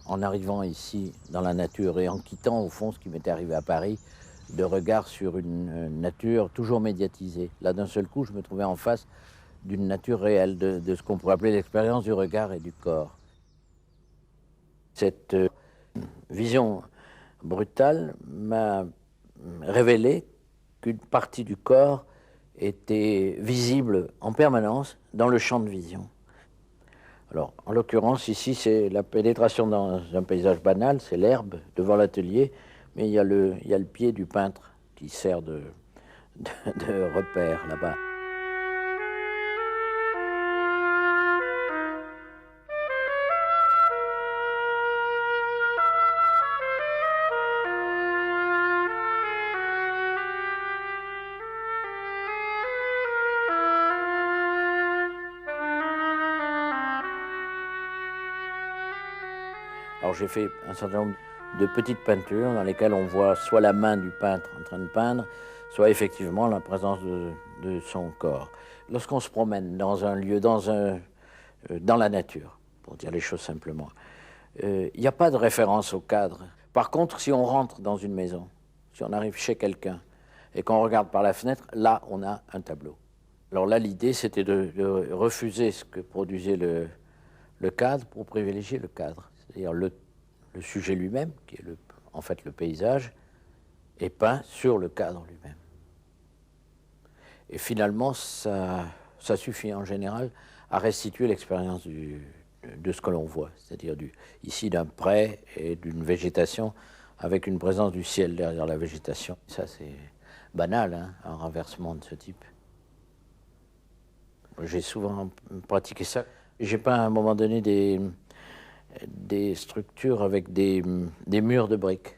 en arrivant ici dans la nature et en quittant au fond ce qui m'était arrivé à Paris, de regard sur une nature toujours médiatisée. Là, d'un seul coup, je me trouvais en face d'une nature réelle, de ce qu'on pourrait appeler l'expérience du regard et du corps. Cette vision brutale m'a révélé qu'une partie du corps était visible en permanence dans le champ de vision. Alors, en l'occurrence, ici, c'est la pénétration dans un paysage banal, c'est l'herbe devant l'atelier, mais il y a le pied du peintre qui sert de repère là-bas. Alors j'ai fait un certain nombre de petites peintures dans lesquelles on voit soit la main du peintre en train de peindre, soit effectivement la présence de son corps. Lorsqu'on se promène dans un lieu, dans la nature, pour dire les choses simplement, il n'y a pas de référence au cadre. Par contre, si on rentre dans une maison, si on arrive chez quelqu'un et qu'on regarde par la fenêtre, là, on a un tableau. Alors là, l'idée, c'était de refuser ce que produisait le cadre pour privilégier le cadre. C'est-à-dire le sujet lui-même, qui est en fait le paysage, est peint sur le cadre lui-même. Et finalement, ça suffit en général à restituer l'expérience de ce que l'on voit, c'est-à-dire ici d'un pré et d'une végétation avec une présence du ciel derrière la végétation. Ça, c'est banal, hein, un renversement de ce type. J'ai souvent pratiqué ça. J'ai peint à un moment donné des structures avec des murs de briques.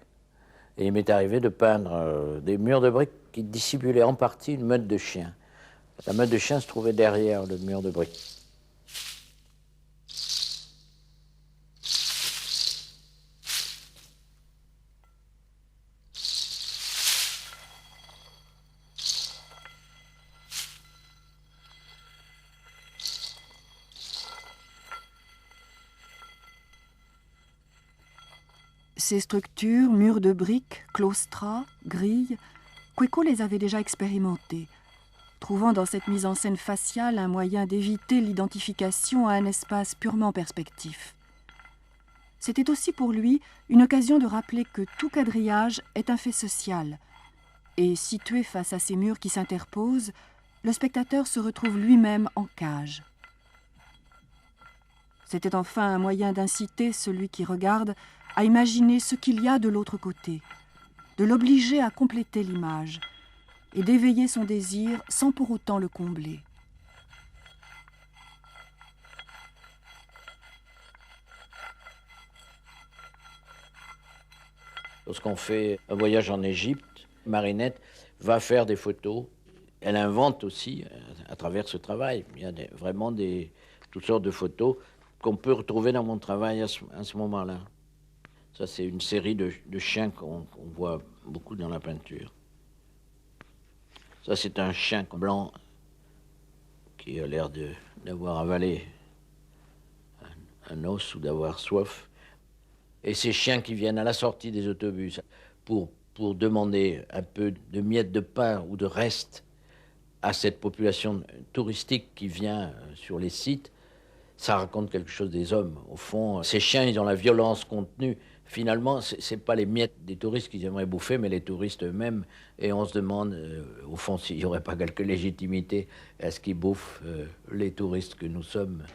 Et il m'est arrivé de peindre des murs de briques qui dissimulaient en partie une meute de chiens. La meute de chiens se trouvait derrière le mur de briques. Ces structures, murs de briques, claustras, grilles, Quecot les avait déjà expérimentées, trouvant dans cette mise en scène faciale un moyen d'éviter l'identification à un espace purement perspectif. C'était aussi pour lui une occasion de rappeler que tout quadrillage est un fait social, et situé face à ces murs qui s'interposent, le spectateur se retrouve lui-même en cage. C'était enfin un moyen d'inciter celui qui regarde à imaginer ce qu'il y a de l'autre côté, de l'obliger à compléter l'image et d'éveiller son désir sans pour autant le combler. Lorsqu'on fait un voyage en Égypte, Marinette va faire des photos. Elle invente aussi à travers ce travail. Il y a vraiment toutes sortes de photos qu'on peut retrouver dans mon travail à ce moment-là. Ça, c'est une série de chiens qu'on voit beaucoup dans la peinture. Ça, c'est un chien blanc qui a l'air d'avoir avalé un os ou d'avoir soif. Et ces chiens qui viennent à la sortie des autobus pour demander un peu de miettes de pain ou de reste à cette population touristique qui vient sur les sites, ça raconte quelque chose des hommes. Au fond, ces chiens, ils ont la violence contenue. Finalement, ce n'est pas les miettes des touristes qu'ils aimeraient bouffer, mais les touristes eux-mêmes. Et on se demande, au fond, s'il n'y aurait pas quelque légitimité à ce qu'ils bouffent les touristes que nous sommes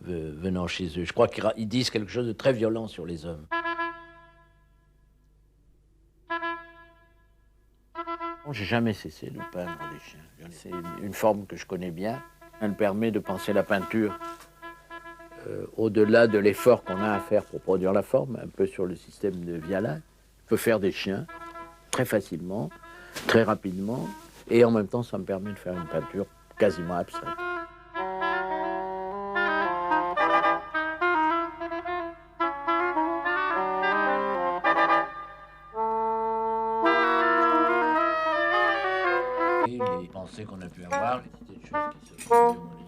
venant chez eux. Je crois qu'ils disent quelque chose de très violent sur les hommes. J'ai jamais cessé de peindre des chiens. C'est une forme que je connais bien. Elle permet de penser la peinture au-delà de l'effort qu'on a à faire pour produire la forme, un peu sur le système de Viala. On peut faire des chiens très facilement, très rapidement, et en même temps, ça me permet de faire une peinture quasiment abstraite. Et les pensées qu'on a pu avoir, les petites choses qui se font dans les